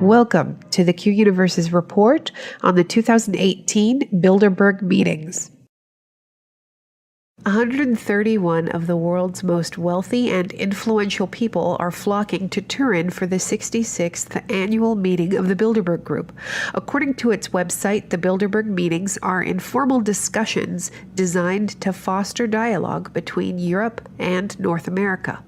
Welcome to the Q Universe's report on the 2018 Bilderberg meetings. 131 of the world's most wealthy and influential people are flocking to Turin for the 66th annual meeting of the Bilderberg Group. According to its website, the Bilderberg meetings are informal discussions designed to foster dialogue between Europe and North America.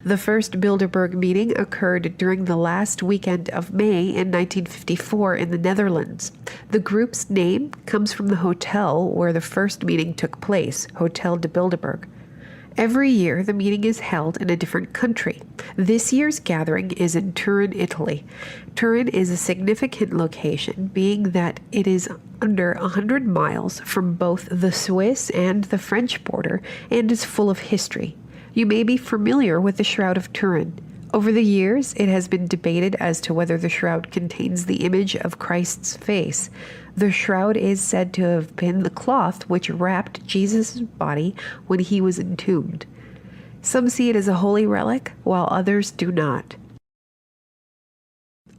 The first Bilderberg meeting occurred during the last weekend of May in 1954 in the Netherlands. The group's name comes from the hotel where the first meeting took place, Hotel de Bilderberg. Every year, the meeting is held in a different country. This year's gathering is in Turin, Italy. Turin is a significant location, being that it is under 100 miles from both the Swiss and the French border and is full of history. You may be familiar with the Shroud of Turin. Over the years, it has been debated as to whether the shroud contains the image of Christ's face. The shroud is said to have been the cloth which wrapped Jesus' body when he was entombed. Some see it as a holy relic, while others do not.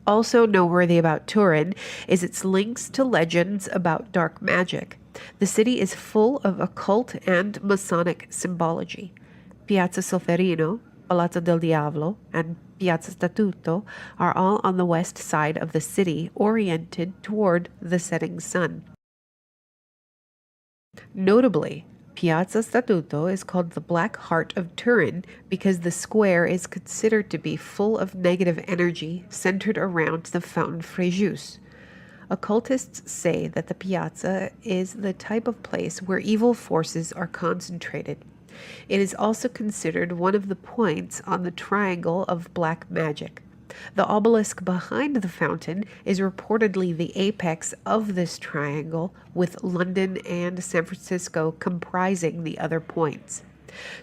Also noteworthy about Turin is its links to legends about dark magic. The city is full of occult and Masonic symbology. Piazza Solferino, Palazzo del Diavolo, and Piazza Statuto are all on the west side of the city, oriented toward the setting sun. Notably, Piazza Statuto is called the Black Heart of Turin because the square is considered to be full of negative energy centered around the Fountain Frejus. Occultists say that the piazza is the type of place where evil forces are concentrated. It is also considered one of the points on the triangle of black magic. The obelisk behind the fountain is reportedly the apex of this triangle, with London and San Francisco comprising the other points.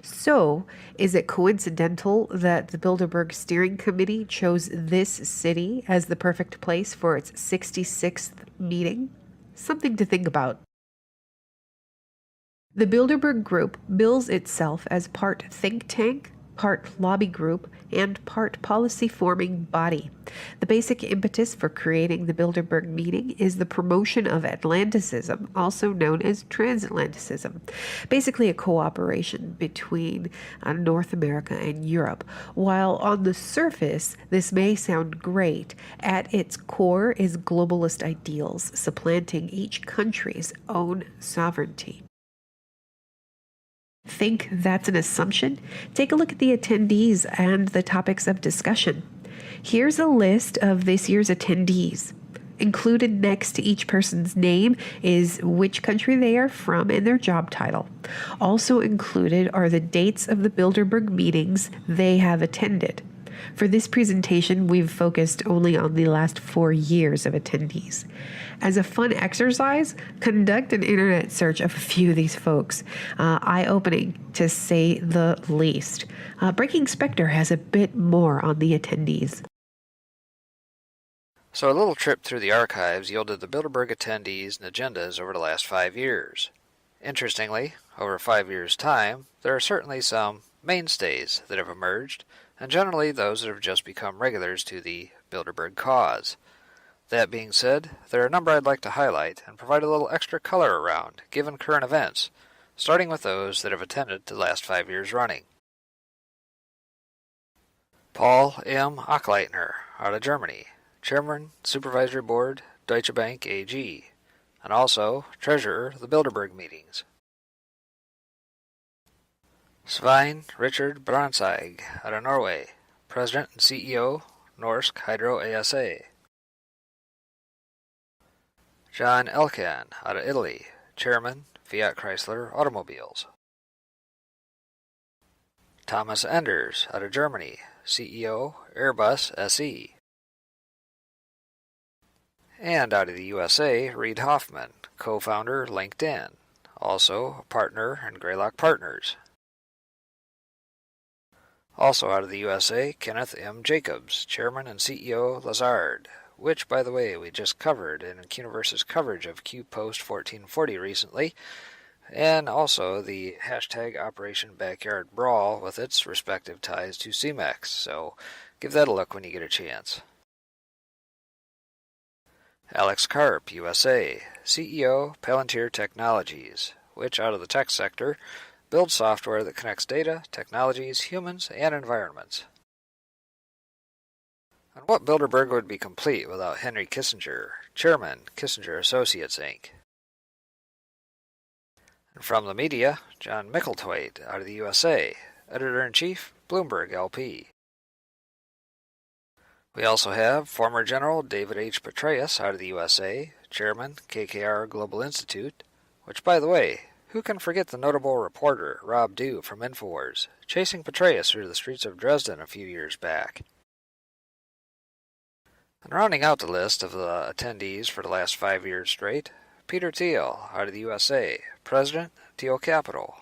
So, is it coincidental that the Bilderberg Steering Committee chose this city as the perfect place for its 66th meeting? Something to think about. The Bilderberg Group bills itself as part think tank, part lobby group, and part policy-forming body. The basic impetus for creating the Bilderberg meeting is the promotion of Atlanticism, also known as transatlanticism, basically a cooperation between North America and Europe. While on the surface, this may sound great, at its core is globalist ideals, supplanting each country's own sovereignty. Think that's an assumption? Take a look at the attendees and the topics of discussion. Here's a list of this year's attendees. Included next to each person's name is which country they are from and their job title. Also included are the dates of the Bilderberg meetings they have attended. For this presentation, we've focused only on the last 4 years of attendees. As a fun exercise, conduct an internet search of a few of these folks. Eye-opening, to say the least. Breaking Spectre has a bit more on the attendees. So a little trip through the archives yielded the Bilderberg attendees and agendas over the last 5 years. Interestingly, over 5 years' time, there are certainly some mainstays that have emerged, and generally those that have just become regulars to the Bilderberg cause. That being said, there are a number I'd like to highlight and provide a little extra color around, given current events, starting with those that have attended the last 5 years running. Paul M. Achleitner, out of Germany, Chairman, Supervisory Board, Deutsche Bank AG, and also Treasurer of the Bilderberg meetings. Svein Richard Brandtzæg, out of Norway, President and CEO, Norsk Hydro ASA. John Elkann, out of Italy, Chairman, Fiat Chrysler Automobiles. Thomas Enders, out of Germany, CEO, Airbus SE. And out of the USA, Reid Hoffman, co-founder, LinkedIn, also a partner in Greylock Partners. Also out of the USA, Kenneth M. Jacobs, Chairman and CEO, Lazard, which, by the way, we just covered in Quniverse's coverage of Q Post 1440 recently, and also the hashtag Operation Backyard Brawl with its respective ties to CMEX, so give that a look when you get a chance. Alex Karp, USA, CEO, Palantir Technologies, which out of the tech sector builds software that connects data, technologies, humans, and environments. And what Bilderberg would be complete without Henry Kissinger, Chairman, Kissinger Associates, Inc. And from the media, John Micklethwaite, out of the USA, Editor-in-Chief, Bloomberg LP. We also have former General David H. Petraeus, out of the USA, Chairman, KKR Global Institute, which, by the way, who can forget the notable reporter Rob Dew from InfoWars, chasing Petraeus through the streets of Dresden a few years back. And rounding out the list of the attendees for the last 5 years straight, Peter Thiel, out of the USA, President, Thiel Capital.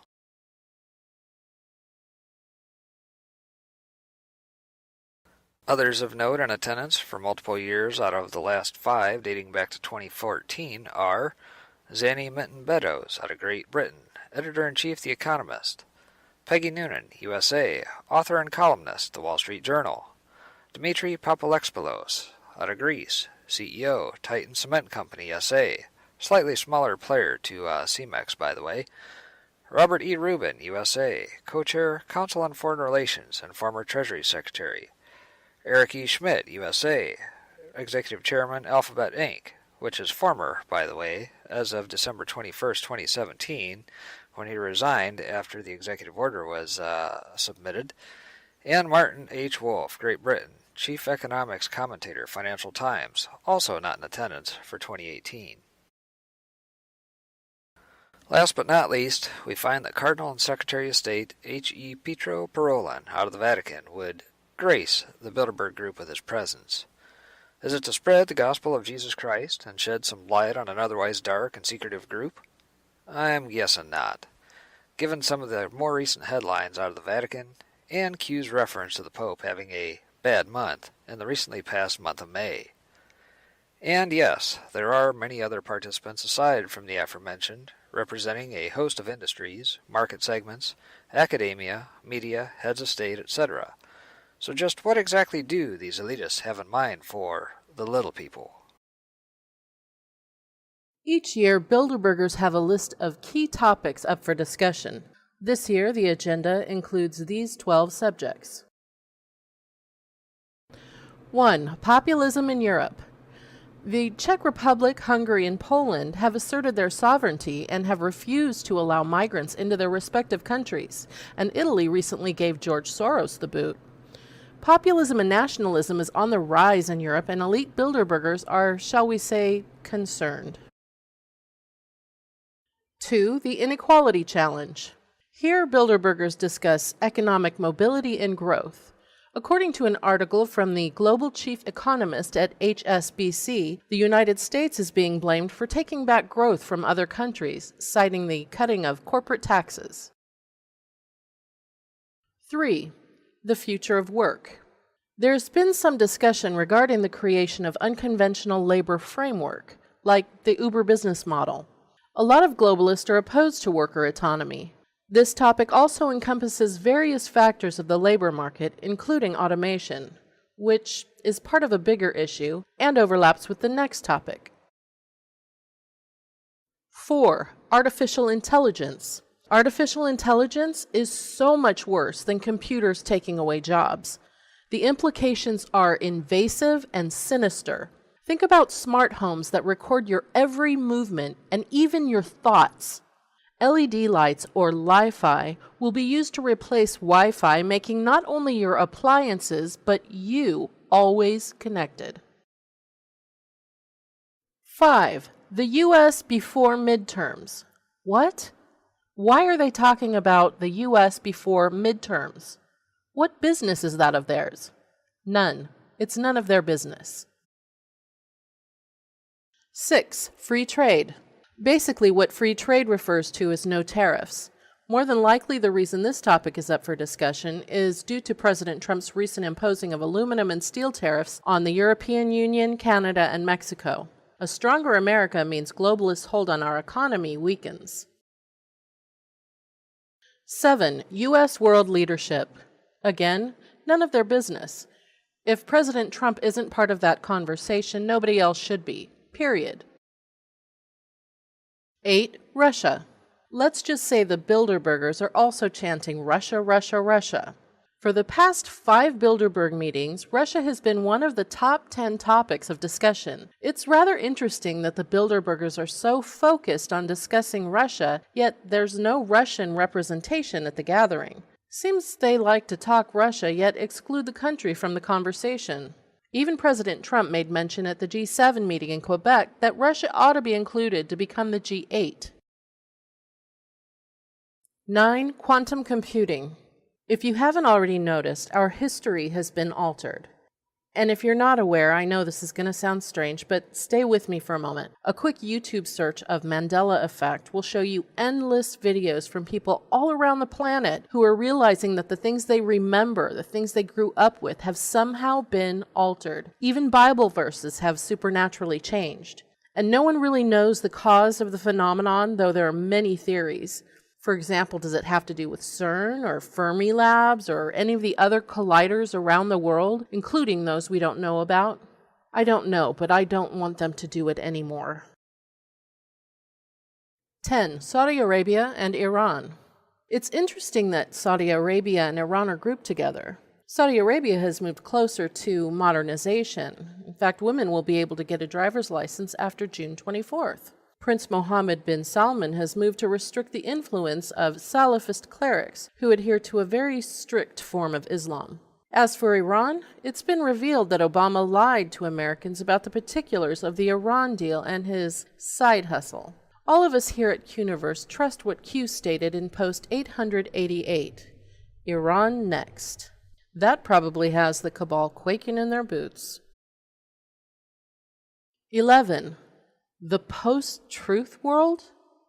Others of note in attendance for multiple years out of the last 5, dating back to 2014, are Zanny Minton-Beddoes, out of Great Britain, Editor-in-Chief The Economist; Peggy Noonan, USA, author and columnist, The Wall Street Journal; Dimitri Papalexpelos, out of Greece, CEO, Titan Cement Company, SA, slightly smaller player to CMEX, by the way; Robert E. Rubin, USA, co-chair, Council on Foreign Relations, and former Treasury Secretary; Eric E. Schmidt, USA, Executive Chairman, Alphabet Inc., which is former, by the way, as of December 21st, 2017, when he resigned after the executive order was submitted; and Martin H. Wolf, Great Britain, Chief Economics Commentator, Financial Times, also not in attendance for 2018. Last but not least, we find that Cardinal and Secretary of State H.E. Pietro Parolin, out of the Vatican, would grace the Bilderberg Group with his presence. Is it to spread the gospel of Jesus Christ and shed some light on an otherwise dark and secretive group? I'm guessing not, given some of the more recent headlines out of the Vatican and Q's reference to the Pope having a bad month in the recently passed month of May. And yes, there are many other participants aside from the aforementioned, representing a host of industries, market segments, academia, media, heads of state, etc. So just what exactly do these elitists have in mind for the little people? Each year, Bilderbergers have a list of key topics up for discussion. This year, the agenda includes these 12 subjects. 1. Populism in Europe. The Czech Republic, Hungary, and Poland have asserted their sovereignty and have refused to allow migrants into their respective countries, and Italy recently gave George Soros the boot. Populism and nationalism is on the rise in Europe, and elite Bilderbergers are, shall we say, concerned. 2. The inequality challenge. Here, Bilderbergers discuss economic mobility and growth. According to an article from the global chief economist at HSBC, the United States is being blamed for taking back growth from other countries, citing the cutting of corporate taxes. 3. The future of work. There's been some discussion regarding the creation of unconventional labor framework, like the Uber business model. A lot of globalists are opposed to worker autonomy. This topic also encompasses various factors of the labor market, including automation, which is part of a bigger issue and overlaps with the next topic. 4. Artificial intelligence. Artificial intelligence is so much worse than computers taking away jobs. The implications are invasive and sinister. Think about smart homes that record your every movement and even your thoughts. LED lights, or Li-Fi, will be used to replace Wi-Fi, making not only your appliances, but you always connected. 5. The U.S. before midterms. What? Why are they talking about the U.S. before midterms? What business is that of theirs? None. It's none of their business. 6. Free trade. Basically, what free trade refers to is no tariffs. More than likely, the reason this topic is up for discussion is due to President Trump's recent imposing of aluminum and steel tariffs on the European Union, Canada, and Mexico. A stronger America means globalists' hold on our economy weakens. 7. U.S. world leadership. Again, none of their business. If President Trump isn't part of that conversation, nobody else should be. Period. 8. Russia. Let's just say the Bilderbergers are also chanting Russia, Russia, Russia. For the past 5 Bilderberg meetings, Russia has been one of the top 10 topics of discussion. It's rather interesting that the Bilderbergers are so focused on discussing Russia, yet there's no Russian representation at the gathering. Seems they like to talk Russia, yet exclude the country from the conversation. Even President Trump made mention at the G7 meeting in Quebec that Russia ought to be included to become the G8. 9. Quantum computing. If you haven't already noticed, our history has been altered. And if you're not aware, I know this is going to sound strange, but stay with me for a moment. A quick YouTube search of Mandela effect will show you endless videos from people all around the planet who are realizing that the things they remember, the things they grew up with, have somehow been altered. Even Bible verses have supernaturally changed. And no one really knows the cause of the phenomenon, though there are many theories. For example, does it have to do with CERN or Fermi Labs or any of the other colliders around the world, including those we don't know about? I don't know, but I don't want them to do it anymore. 10. Saudi Arabia and Iran. It's interesting that Saudi Arabia and Iran are grouped together. Saudi Arabia has moved closer to modernization. In fact, women will be able to get a driver's license after June 24th. Prince Mohammed bin Salman has moved to restrict the influence of Salafist clerics who adhere to a very strict form of Islam. As for Iran, it's been revealed that Obama lied to Americans about the particulars of the Iran deal and his side hustle. All of us here at Quniverse trust what Q stated in post 888. Iran next. That probably has the cabal quaking in their boots. 11. The post-truth world?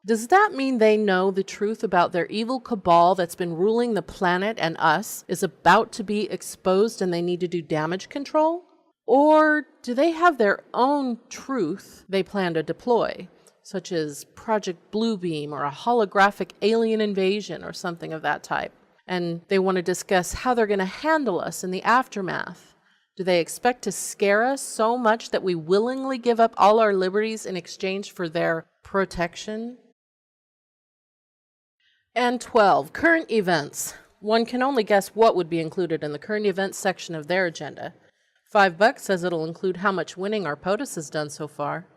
Does that mean they know the truth about their evil cabal that's been ruling the planet and us is about to be exposed and they need to do damage control? Or do they have their own truth they plan to deploy, such as Project Bluebeam or a holographic alien invasion or something of that type? And they want to discuss how they're going to handle us in the aftermath. Do they expect to scare us so much that we willingly give up all our liberties in exchange for their protection? And 12. Current events. One can only guess what would be included in the current events section of their agenda. $5 says it'll include how much winning our POTUS has done so far.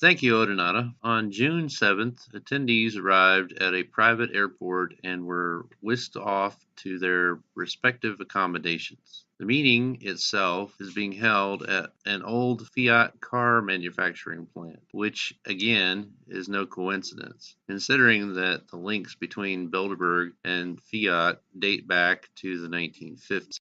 Thank you, Odinata. On June 7th, attendees arrived at a private airport and were whisked off to their respective accommodations. The meeting itself is being held at an old Fiat car manufacturing plant, which, again, is no coincidence, considering that the links between Bilderberg and Fiat date back to the 1950s.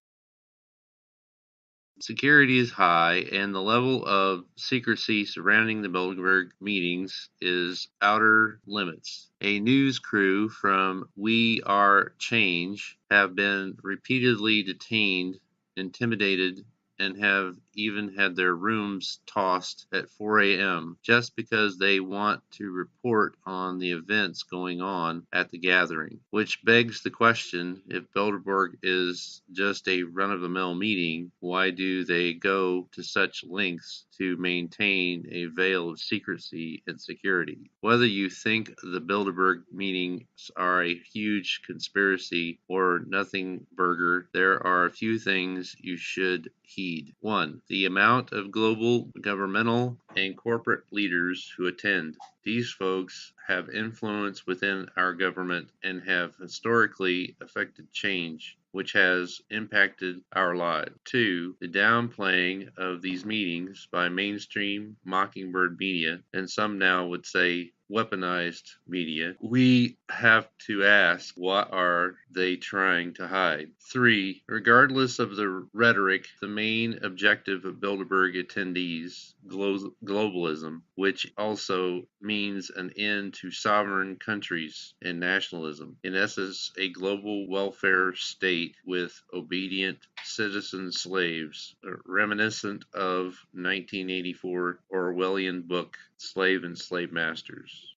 Security is high, and the level of secrecy surrounding the Bilderberg meetings is outer limits. A news crew from We Are Change have been repeatedly detained, intimidated, and have even had their rooms tossed at 4 a.m. just because they want to report on the events going on at the gathering, which begs the question, if Bilderberg is just a run-of-the-mill meeting, why do they go to such lengths to maintain a veil of secrecy and security? Whether you think the Bilderberg meetings are a huge conspiracy or nothing burger, there are a few things you should heed. 1. The amount of global governmental and corporate leaders who attend. These folks have influence within our government and have historically affected change, which has impacted our lives. 2. The downplaying of these meetings by mainstream Mockingbird media, and some now would say weaponized media. We have to ask, what are they trying to hide? 3. Regardless of the rhetoric, the main objective of Bilderberg attendees, globalism, which also means an end to sovereign countries and nationalism. In essence, a global welfare state with obedient citizen slaves, reminiscent of 1984 Orwellian book, Slave and Slave Masters.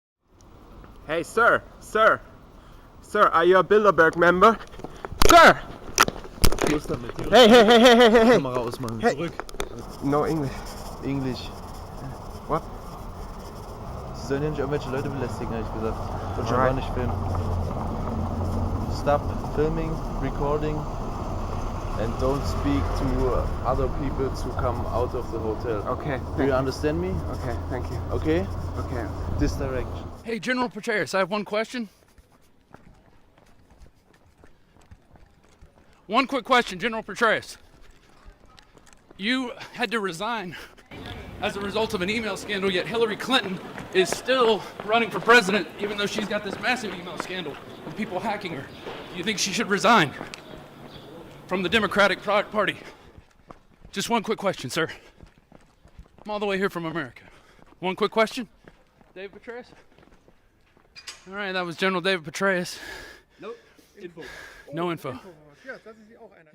Hey, sir, Sir, are you a Bilderberg member? Sir! Hey, hey, hey, hey, hey, hey, hey! Kamera ausmachen. Hey. Zurück. No English. Englisch. What? Sie sollen ja nicht irgendwelche Leute belästigen, habe ich gesagt. Und schon Alright. gar nicht filmen. Stop filming, recording, and don't speak to other people to come out of the hotel. Okay. Do you understand me? Okay, thank you. Okay? Okay. This direction. Hey, General Petraeus, I have one question. One quick question, General Petraeus. You had to resign as a result of an email scandal, yet Hillary Clinton is still running for president, even though she's got this massive email scandal of people hacking her. Do you think she should resign from the Democratic Party? Just one quick question, sir. I'm all the way here from America. One quick question, David Petraeus? All right, that was General David Petraeus. No info. No info. Ja, das ist auch einer.